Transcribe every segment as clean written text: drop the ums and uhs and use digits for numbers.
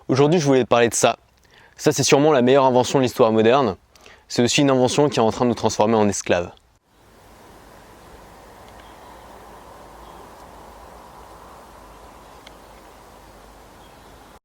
Aujourd'hui, je voulais te parler de ça. Ça, c'est sûrement la meilleure invention de l'histoire moderne. C'est aussi une invention qui est en train de nous transformer en esclaves.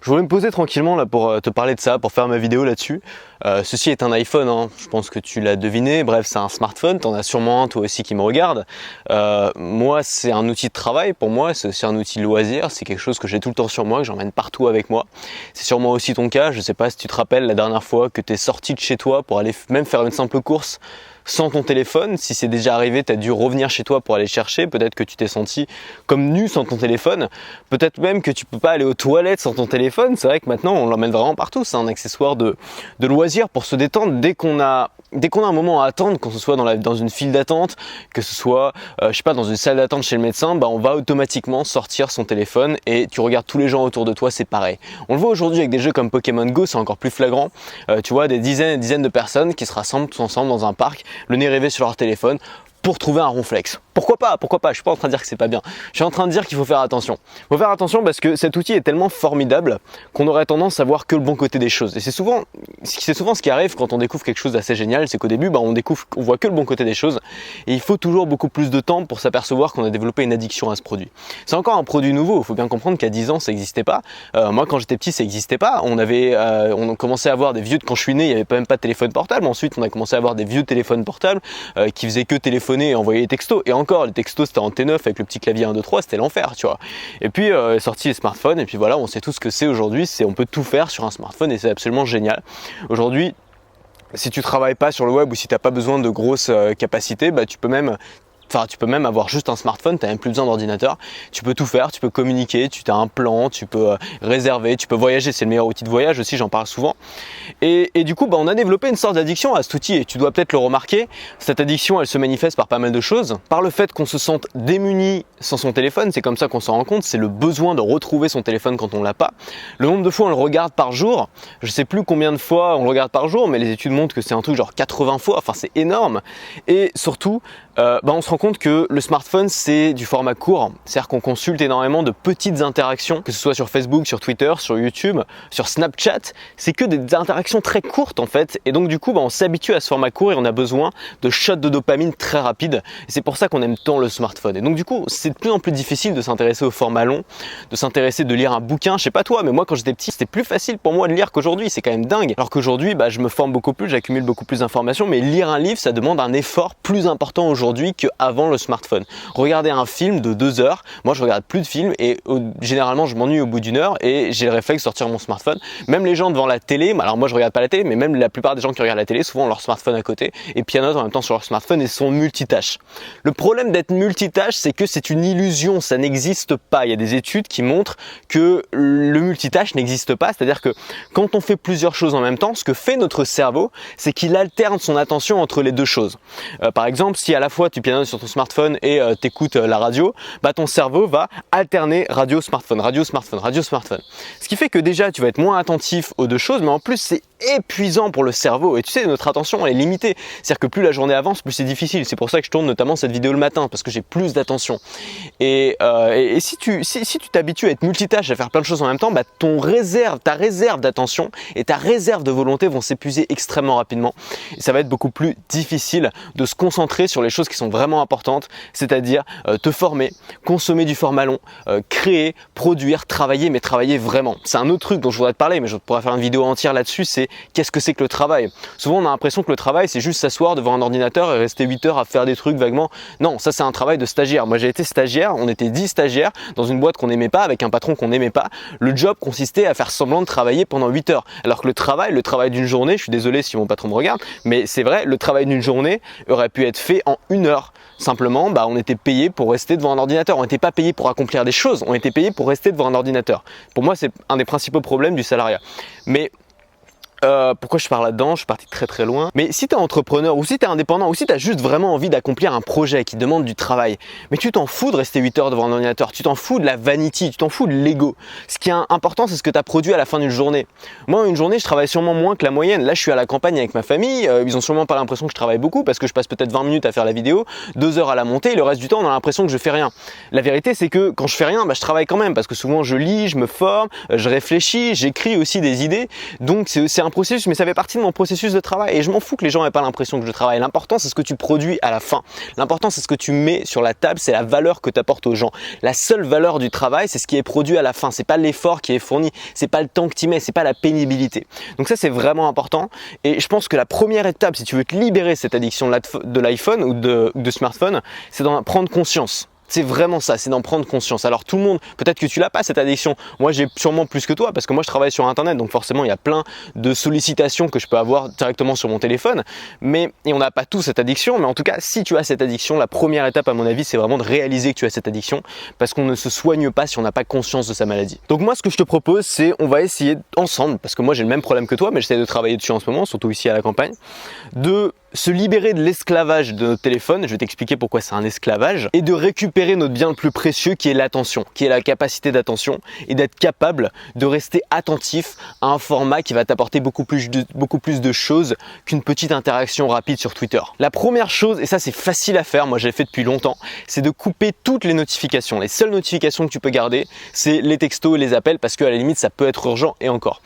Je voulais me poser tranquillement là pour te parler de ça, pour faire ma vidéo là-dessus. Ceci est un iPhone, hein. Je pense que tu l'as deviné. Bref, c'est un smartphone, tu en as sûrement un toi aussi qui me regarde. Moi, c'est un outil de travail pour moi, c'est aussi un outil de loisir, c'est quelque chose que j'ai tout le temps sur moi, que j'emmène partout avec moi. C'est sûrement aussi ton cas, je ne sais pas si tu te rappelles la dernière fois que tu es sorti de chez toi pour aller même faire une simple course sans ton téléphone. Si c'est déjà arrivé, tu as dû revenir chez toi pour aller chercher, peut-être que tu t'es senti comme nu sans ton téléphone, peut-être même que tu peux pas aller aux toilettes sans ton téléphone. C'est vrai que maintenant on l'emmène vraiment partout, c'est un accessoire de loisir pour se détendre dès qu'on a un moment à attendre, que ce soit dans une file d'attente, que ce soit je sais pas, dans une salle d'attente chez le médecin, on va automatiquement sortir son téléphone et tu regardes tous les gens autour de toi, c'est pareil. On le voit aujourd'hui avec des jeux comme Pokémon Go, c'est encore plus flagrant. Tu vois des dizaines et dizaines de personnes qui se rassemblent tous ensemble dans un parc, le nez rêvé sur leur téléphone pour trouver un ronflex. Pourquoi pas? Je suis pas en train de dire que c'est pas bien. Je suis en train de dire qu'il faut faire attention. Il faut faire attention parce que cet outil est tellement formidable qu'on aurait tendance à voir que le bon côté des choses. Et c'est souvent ce qui arrive quand on découvre quelque chose d'assez génial, c'est qu'au début, on voit que le bon côté des choses. Et il faut toujours beaucoup plus de temps pour s'apercevoir qu'on a développé une addiction à ce produit. C'est encore un produit nouveau. Il faut bien comprendre qu'à 10 ans, ça n'existait pas. Moi, quand j'étais petit, ça n'existait pas. On commençait à avoir des vieux. Quand je suis né, il n'y avait même pas de téléphone portable. Ensuite, on a commencé à avoir des vieux téléphones portables qui faisaient que téléphoner et envoyer des textos. Et encore, les textos c'était en T9 avec le petit clavier 1, 2, 3, c'était l'enfer, tu vois. Et puis sorti les smartphones, et puis voilà, on sait tout ce que c'est aujourd'hui, on peut tout faire sur un smartphone et c'est absolument génial. Aujourd'hui, si tu travailles pas sur le web ou si tu n'as pas besoin de grosses capacités, tu peux même avoir juste un smartphone, tu n'as même plus besoin d'ordinateur. Tu peux tout faire, tu peux communiquer, tu as un plan, tu peux réserver, tu peux voyager, c'est le meilleur outil de voyage aussi, j'en parle souvent. Et du coup, on a développé une sorte d'addiction à cet outil et tu dois peut-être le remarquer. Cette addiction, elle se manifeste par pas mal de choses. Par le fait qu'on se sente démuni sans son téléphone, c'est comme ça qu'on s'en rend compte, c'est le besoin de retrouver son téléphone quand on l'a pas. Le nombre de fois on le regarde par jour, je sais plus combien de fois on le regarde par jour, mais les études montrent que c'est un truc genre 80 fois, enfin c'est énorme. Et surtout, on se rend compte que le smartphone c'est du format court, c'est-à-dire qu'on consulte énormément de petites interactions, que ce soit sur Facebook, sur Twitter, sur YouTube, sur Snapchat, c'est que des interactions très courtes en fait, et donc du coup on s'habitue à ce format court et on a besoin de shots de dopamine très rapides, et c'est pour ça qu'on aime tant le smartphone. Et donc du coup c'est de plus en plus difficile de s'intéresser au format long, de lire un bouquin, je sais pas toi, mais moi quand j'étais petit c'était plus facile pour moi de lire qu'aujourd'hui, c'est quand même dingue. Alors qu'aujourd'hui je me forme beaucoup plus, j'accumule beaucoup plus d'informations, mais lire un livre ça demande un effort plus important aujourd'hui qu'avant le smartphone. Regarder un film de 2 heures, moi je regarde plus de films et généralement je m'ennuie au bout d'une heure et j'ai le réflexe de sortir mon smartphone. Même les gens devant la télé, alors moi je regarde pas la télé, mais même la plupart des gens qui regardent la télé, souvent ont leur smartphone à côté et pianotent en même temps sur leur smartphone et sont multitâches. Le problème d'être multitâche, c'est que c'est une illusion, ça n'existe pas. Il y a des études qui montrent que le multitâche n'existe pas, c'est-à-dire que quand on fait plusieurs choses en même temps, ce que fait notre cerveau, c'est qu'il alterne son attention entre les deux choses. Par exemple, si à la fois tu pianotes sur ton smartphone et t'écoutes la radio, ton cerveau va alterner radio, smartphone, radio, smartphone, radio, smartphone. Ce qui fait que déjà tu vas être moins attentif aux deux choses, mais en plus c'est épuisant pour le cerveau. Et tu sais, notre attention elle est limitée. C'est-à-dire que plus la journée avance, plus c'est difficile. C'est pour ça que je tourne notamment cette vidéo le matin, parce que j'ai plus d'attention. Et si tu t'habitues à être multitâche, à faire plein de choses en même temps, ta réserve d'attention et ta réserve de volonté vont s'épuiser extrêmement rapidement. Et ça va être beaucoup plus difficile de se concentrer sur les choses qui sont vraiment importantes, c'est-à-dire te former, consommer du format long, créer, produire, travailler, mais travailler vraiment. C'est un autre truc dont je voudrais te parler, mais je pourrais faire une vidéo entière là-dessus, c'est qu'est-ce que c'est que le travail. Souvent on a l'impression que le travail c'est juste s'asseoir devant un ordinateur et rester 8 heures à faire des trucs vaguement. Non, ça c'est un travail de stagiaire. Moi j'ai été stagiaire, on était 10 stagiaires dans une boîte qu'on n'aimait pas, avec un patron qu'on n'aimait pas. Le job consistait à faire semblant de travailler pendant 8 heures. Alors que le travail d'une journée, je suis désolé si mon patron me regarde, mais c'est vrai, le travail d'une journée aurait pu être fait en 1 heure. Simplement, on était payé pour rester devant un ordinateur. On n'était pas payé pour accomplir des choses, on était payé pour rester devant un ordinateur. Pour moi, c'est un des principaux problèmes du salariat. Mais pourquoi je parle là-dedans? Je suis parti très très loin. Mais si tu es entrepreneur ou si tu es indépendant ou si tu as juste vraiment envie d'accomplir un projet qui demande du travail, mais tu t'en fous de rester 8 heures devant un ordinateur, tu t'en fous de la vanity, tu t'en fous de l'ego. Ce qui est important, c'est ce que tu as produit à la fin d'une journée. Moi, une journée, je travaille sûrement moins que la moyenne. Là, je suis à la campagne avec ma famille, ils ont sûrement pas l'impression que je travaille beaucoup parce que je passe peut-être 20 minutes à faire la vidéo, 2 heures à la monter et le reste du temps, on a l'impression que je fais rien. La vérité, c'est que quand je fais rien, je travaille quand même parce que souvent je lis, je me forme, je réfléchis, j'écris aussi des idées. Donc c'est un processus, mais ça fait partie de mon processus de travail et je m'en fous que les gens n'aient pas l'impression que je travaille. L'important, c'est ce que tu produis à la fin. L'important, c'est ce que tu mets sur la table, c'est la valeur que tu apportes aux gens. La seule valeur du travail, c'est ce qui est produit à la fin. C'est pas l'effort qui est fourni, c'est pas le temps que tu mets, c'est pas la pénibilité. Donc ça, c'est vraiment important. Et je pense que la première étape, si tu veux te libérer de cette addiction de l'iPhone ou de smartphone, c'est d'en prendre conscience. C'est vraiment ça, c'est d'en prendre conscience. Alors tout le monde, peut-être que tu l'as pas cette addiction. Moi j'ai sûrement plus que toi parce que moi je travaille sur internet, donc forcément il y a plein de sollicitations que je peux avoir directement sur mon téléphone. Et on n'a pas tous cette addiction, mais en tout cas si tu as cette addiction, la première étape à mon avis c'est vraiment de réaliser que tu as cette addiction parce qu'on ne se soigne pas si on n'a pas conscience de sa maladie. Donc moi ce que je te propose c'est, on va essayer ensemble, parce que moi j'ai le même problème que toi, mais j'essaie de travailler dessus en ce moment, surtout ici à la campagne, de se libérer de l'esclavage de notre téléphone, je vais t'expliquer pourquoi c'est un esclavage, et de récupérer notre bien le plus précieux qui est l'attention, qui est la capacité d'attention, et d'être capable de rester attentif à un format qui va t'apporter beaucoup plus de choses qu'une petite interaction rapide sur Twitter. La première chose, et ça c'est facile à faire, moi je l'ai fait depuis longtemps, c'est de couper toutes les notifications. Les seules notifications que tu peux garder, c'est les textos et les appels, parce qu'à la limite ça peut être urgent et encore.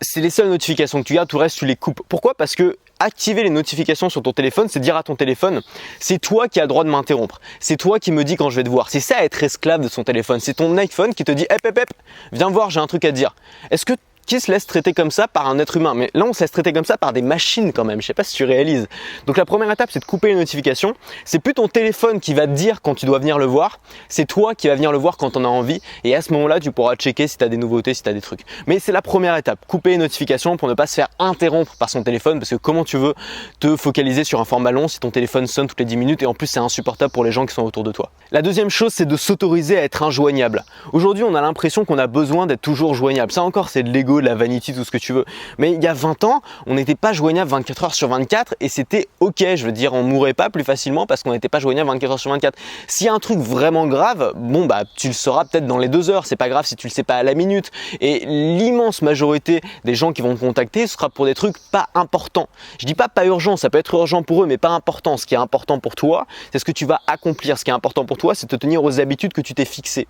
C'est les seules notifications que tu gardes, tout le reste tu les coupes. Pourquoi? Parce que activer les notifications sur ton téléphone, c'est dire à ton téléphone, c'est toi qui as le droit de m'interrompre. C'est toi qui me dis quand je vais te voir. C'est ça être esclave de son téléphone. C'est ton iPhone qui te dit, viens voir, j'ai un truc à te dire. Est-ce que qui se laisse traiter comme ça par un être humain? Mais là, on se laisse traiter comme ça par des machines quand même. Je sais pas si tu réalises. Donc la première étape, c'est de couper les notifications. C'est plus ton téléphone qui va te dire quand tu dois venir le voir. C'est toi qui vas venir le voir quand on a envie. Et à ce moment-là, tu pourras checker si tu as des nouveautés, si tu as des trucs. Mais c'est la première étape. Couper les notifications pour ne pas se faire interrompre par son téléphone. Parce que comment tu veux te focaliser sur un format long si ton téléphone sonne toutes les 10 minutes et en plus c'est insupportable pour les gens qui sont autour de toi. La deuxième chose, c'est de s'autoriser à être injoignable. Aujourd'hui, on a l'impression qu'on a besoin d'être toujours joignable. Ça encore, c'est de l'ego, de la vanity, tout ce que tu veux. Mais il y a 20 ans, on n'était pas joignable 24 heures sur 24 et c'était ok. Je veux dire, on mourrait pas plus facilement parce qu'on n'était pas joignable 24 heures sur 24. S'il y a un truc vraiment grave, bon tu le sauras peut-être dans les 2 heures. C'est pas grave si tu le sais pas à la minute. Et l'immense majorité des gens qui vont te contacter, ce sera pour des trucs pas importants. Je dis pas urgent, ça peut être urgent pour eux, mais pas important. Ce qui est important pour toi, c'est ce que tu vas accomplir. Ce qui est important pour toi, c'est de te tenir aux habitudes que tu t'es fixées.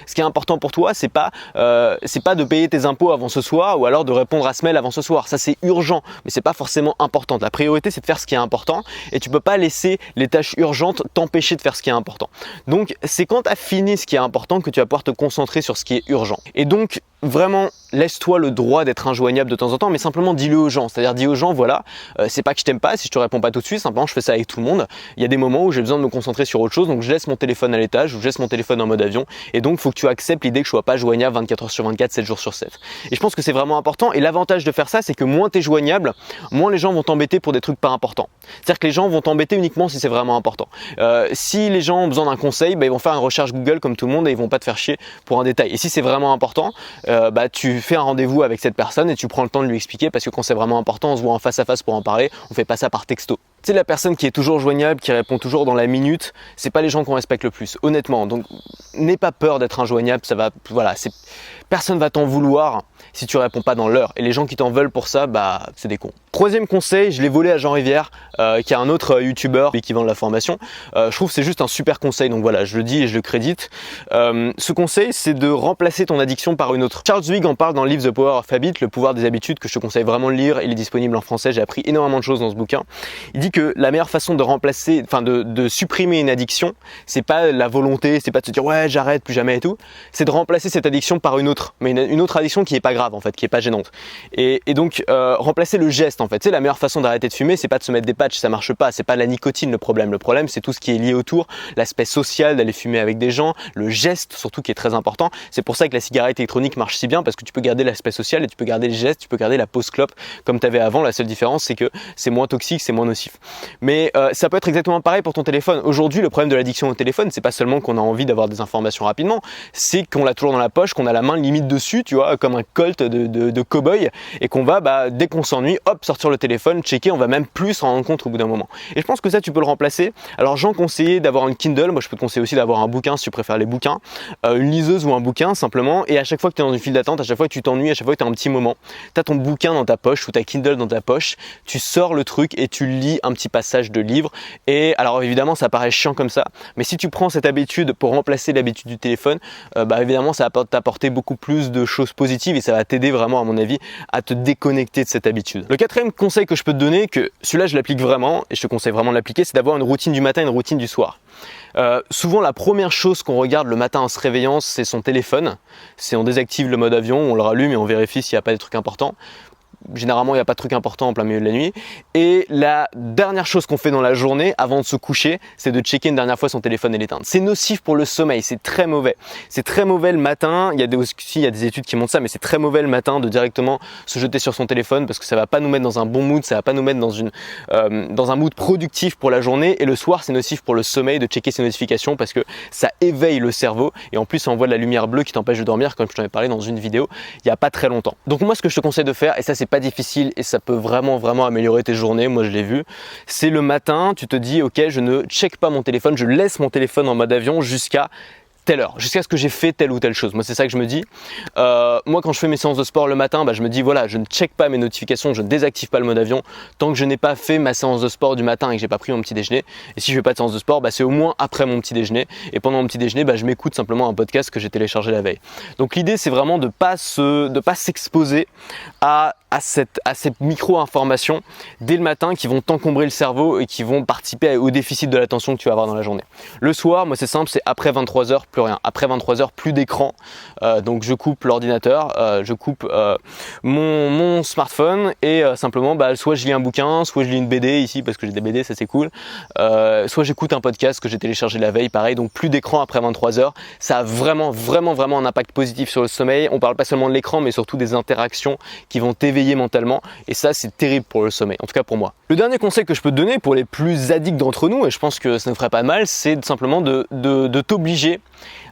Ce qui est important pour toi, c'est pas de payer tes impôts avant ce soir ou alors de répondre à ce mail avant ce soir. Ça c'est urgent, mais c'est pas forcément important. La priorité c'est de faire ce qui est important et tu peux pas laisser les tâches urgentes t'empêcher de faire ce qui est important. Donc c'est quand tu as fini ce qui est important que tu vas pouvoir te concentrer sur ce qui est urgent. Et donc vraiment laisse-toi le droit d'être injoignable de temps en temps, mais simplement dis-le aux gens. C'est-à-dire dis aux gens, voilà, c'est pas que je t'aime pas, si je te réponds pas tout de suite, simplement je fais ça avec tout le monde. Il y a des moments où j'ai besoin de me concentrer sur autre chose, donc je laisse mon téléphone à l'étage ou je laisse mon téléphone en mode avion. Et donc il faut que tu acceptes l'idée que je sois pas joignable 24 heures sur 24, 7 jours sur 7. Et je pense que c'est vraiment important. Et l'avantage de faire ça, c'est que moins tu es joignable, moins les gens vont t'embêter pour des trucs pas importants. C'est-à-dire que les gens vont t'embêter uniquement si c'est vraiment important. Si les gens ont besoin d'un conseil, ils vont faire une recherche Google comme tout le monde et ils vont pas te faire chier pour un détail. Et si c'est vraiment important, tu fais un rendez-vous avec cette personne et tu prends le temps de lui expliquer, parce que quand c'est vraiment important, on se voit en face à face pour en parler, on fait pas ça par texto. Tu sais, la personne qui est toujours joignable, qui répond toujours dans la minute, c'est pas les gens qu'on respecte le plus, honnêtement. Donc n'aie pas peur d'être injoignable, personne va t'en vouloir si tu réponds pas dans l'heure. Et les gens qui t'en veulent pour ça, c'est des cons. Troisième conseil, je l'ai volé à Jean Rivière, qui est un autre youtubeur qui vend de la formation. Je trouve que c'est juste un super conseil, donc voilà, je le dis et je le crédite. Ce conseil, c'est de remplacer ton addiction par une autre. Charles Duhigg en parle dans le livre The Power of Habit, le pouvoir des habitudes, que je te conseille vraiment de lire. Il est disponible en français, j'ai appris énormément de choses dans ce bouquin. Il dit que la meilleure façon de remplacer, de supprimer une addiction, c'est pas la volonté, c'est pas de se dire ouais j'arrête plus jamais et tout, c'est de remplacer cette addiction par une autre, mais une autre addiction qui est pas grave en fait, qui est pas gênante. Et donc remplacer le geste en fait. Tu sais, la meilleure façon d'arrêter de fumer, c'est pas de se mettre des patchs, ça marche pas, c'est pas la nicotine le problème. Le problème c'est tout ce qui est lié autour, l'aspect social d'aller fumer avec des gens, le geste surtout qui est très important. C'est pour ça que la cigarette électronique marche si bien, parce que tu peux garder l'aspect social et tu peux garder les gestes, tu peux garder la pause clope comme tu avais avant. La seule différence c'est que c'est moins toxique, c'est moins nocif. bref. Mais ça peut être exactement pareil pour ton téléphone. Aujourd'hui, le problème de l'addiction au téléphone, c'est pas seulement qu'on a envie d'avoir des informations rapidement, c'est qu'on l'a toujours dans la poche, qu'on a la main limite dessus, tu vois, comme un colt de cow-boy, et qu'on va, dès qu'on s'ennuie, hop, sortir le téléphone, checker, on va même plus s'en rendre compte au bout d'un moment. Et je pense que ça, tu peux le remplacer. Alors, j'en conseillais d'avoir une Kindle, moi je peux te conseiller aussi d'avoir un bouquin si tu préfères les bouquins, une liseuse ou un bouquin simplement, et à chaque fois que tu es dans une file d'attente, à chaque fois que tu t'ennuies, à chaque fois que tu as un petit moment, tu as ton bouquin dans ta poche ou ta Kindle dans ta poche, tu sors le truc et tu lis un petit passage de livre. Et alors évidemment ça paraît chiant comme ça, mais si tu prends cette habitude pour remplacer l'habitude du téléphone, évidemment ça va t'apporter beaucoup plus de choses positives et ça va t'aider vraiment à mon avis à te déconnecter de cette habitude. Le quatrième conseil que je peux te donner, que celui-là je l'applique vraiment et je te conseille vraiment de l'appliquer, c'est d'avoir une routine du matin et une routine du soir. Souvent la première chose qu'on regarde le matin en se réveillant, c'est son téléphone. C'est on désactive le mode avion, on le rallume et on vérifie s'il n'y a pas des trucs importants. Généralement, il n'y a pas de truc important en plein milieu de la nuit. Et la dernière chose qu'on fait dans la journée, avant de se coucher, c'est de checker une dernière fois son téléphone et l'éteindre. C'est nocif pour le sommeil, c'est très mauvais. C'est très mauvais le matin, il y a des études qui montrent ça, mais c'est très mauvais le matin de directement se jeter sur son téléphone parce que ça va pas nous mettre dans un bon mood, ça va pas nous mettre dans un mood productif pour la journée. Et le soir, c'est nocif pour le sommeil de checker ses notifications parce que ça éveille le cerveau et en plus, ça envoie de la lumière bleue qui t'empêche de dormir, comme je t'en ai parlé dans une vidéo il n'y a pas très longtemps. Donc moi, ce que je te conseille de faire, et ça c'est pas difficile et ça peut vraiment améliorer tes journées, moi je l'ai vu, c'est le matin, tu te dis ok, je ne check pas mon téléphone, je laisse mon téléphone en mode avion jusqu'à telle heure, jusqu'à ce que j'ai fait telle ou telle chose. Moi c'est ça que je me dis. Moi quand je fais mes séances de sport le matin, je me dis voilà, je ne check pas mes notifications, je ne désactive pas le mode avion tant que je n'ai pas fait ma séance de sport du matin et que j'ai pas pris mon petit déjeuner. Et si je fais pas de séance de sport, c'est au moins après mon petit déjeuner. Et pendant mon petit déjeuner, je m'écoute simplement un podcast que j'ai téléchargé la veille. Donc l'idée c'est vraiment de pas s'exposer à ces micro-informations dès le matin qui vont t'encombrer le cerveau et qui vont participer au déficit de l'attention que tu vas avoir dans la journée. Le soir, moi c'est simple, c'est après 23h, plus rien. Après 23h, plus d'écran. Donc je coupe l'ordinateur, je coupe mon smartphone et simplement soit je lis un bouquin, soit je lis une BD ici parce que j'ai des BD, ça c'est cool. Soit j'écoute un podcast que j'ai téléchargé la veille, pareil. Donc plus d'écran après 23h. Ça a vraiment un impact positif sur le sommeil. On parle pas seulement de l'écran mais surtout des interactions qui vont t'éveiller mentalement et ça c'est terrible pour le sommeil, en tout cas pour moi. Le dernier conseil que je peux te donner pour les plus addicts d'entre nous, et je pense que ça ne ferait pas de mal, c'est simplement de t'obliger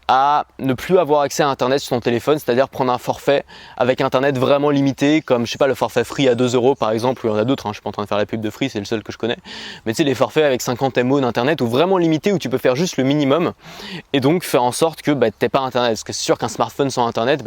à ne plus avoir accès à internet sur ton téléphone, c'est-à-dire prendre un forfait avec internet vraiment limité, comme je sais pas le forfait Free à 2 € par exemple, ou il y en a d'autres, je suis pas en train de faire la pub de Free, c'est le seul que je connais, mais tu sais les forfaits avec 50 MO d'internet ou vraiment limité où tu peux faire juste le minimum et donc faire en sorte que t'aies pas internet, parce que c'est sûr qu'un smartphone sans internet,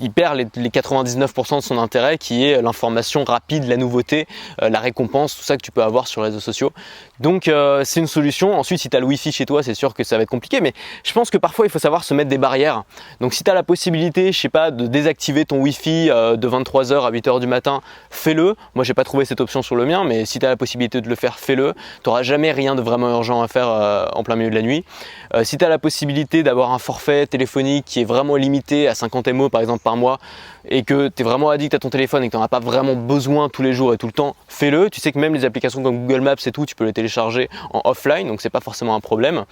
il perd les 99% de son intérêt qui est l'information rapide, la nouveauté, la récompense, tout ça que tu peux avoir sur les réseaux sociaux. Donc c'est une solution. Ensuite si tu as le Wi-Fi chez toi, c'est sûr que ça va être compliqué, mais je pense que parfois il faut savoir se mettre des barrières. Donc si tu as la possibilité, je sais pas, de désactiver ton Wi-Fi de 23h à 8h du matin, fais-le. Moi j'ai pas trouvé cette option sur le mien, mais si tu as la possibilité de le faire, fais-le. Tu n'auras jamais rien de vraiment urgent à faire en plein milieu de la nuit. Si tu as la possibilité d'avoir un forfait téléphonique qui est vraiment limité à 50 MO par exemple par mois et que tu es vraiment addict à ton téléphone et que tu n'en as pas vraiment besoin tous les jours et tout le temps, fais-le. Tu sais que même les applications comme Google Maps et tout, tu peux les télécharger en offline, donc c'est pas forcément un problème.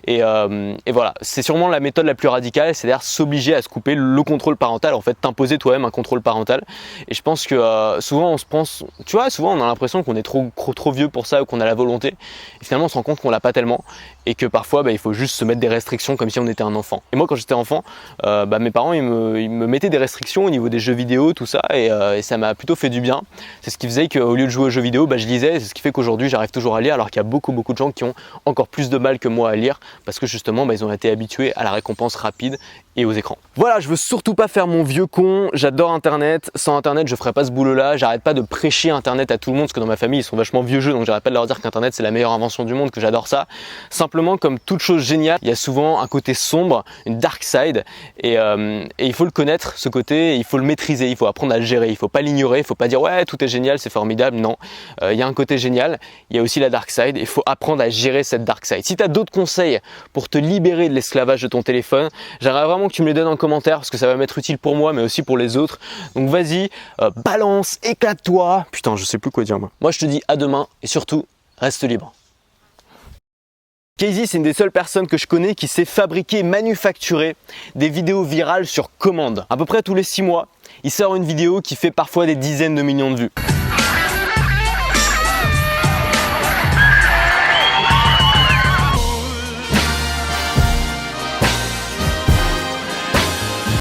Et voilà, c'est sûrement la méthode la plus radicale, c'est-à-dire s'obliger à se couper le contrôle parental, en fait t'imposer toi-même un contrôle parental. Et je pense que souvent on se pense, tu vois, souvent on a l'impression qu'on est trop vieux pour ça ou qu'on a la volonté. Et finalement on se rend compte qu'on l'a pas tellement et que parfois il faut juste se mettre des restrictions comme si on était un enfant. Et moi quand j'étais enfant, mes parents ils me mettaient des restrictions au niveau des jeux vidéo, tout ça, et ça m'a plutôt fait du bien. C'est ce qui faisait qu'au lieu de jouer aux jeux vidéo, je lisais, et c'est ce qui fait qu'aujourd'hui j'arrive toujours à lire, alors qu'il y a beaucoup de gens qui ont encore plus de mal que moi à lire, parce que justement ils ont été habitués à la récompense rapide et aux écrans. Voilà, je veux surtout pas faire mon vieux con, j'adore internet, sans internet je ferais pas ce boulot là, j'arrête pas de prêcher internet à tout le monde, parce que dans ma famille ils sont vachement vieux jeux, donc j'arrête pas de leur dire qu'internet c'est la meilleure invention du monde, que j'adore ça. Simplement comme toute chose géniale, il y a souvent un côté sombre, une dark side, et il faut le connaître ce côté, il faut le maîtriser, il faut apprendre à le gérer, il faut pas l'ignorer, il faut pas dire ouais tout est génial, c'est formidable, non. Il y a un côté génial, il y a aussi la dark side, il faut apprendre à gérer cette dark side. Si tu as d'autres conseils pour te libérer de l'esclavage de ton téléphone, j'aimerais vraiment que tu me les donnes en commentaire parce que ça va m'être utile pour moi mais aussi pour les autres. Donc vas-y, balance, éclate-toi. Putain, je sais plus quoi dire moi. Moi je te dis à demain et surtout, reste libre. Casey, c'est une des seules personnes que je connais qui sait fabriquer et manufacturer des vidéos virales sur commande. À peu près tous les 6 mois, il sort une vidéo qui fait parfois des dizaines de millions de vues.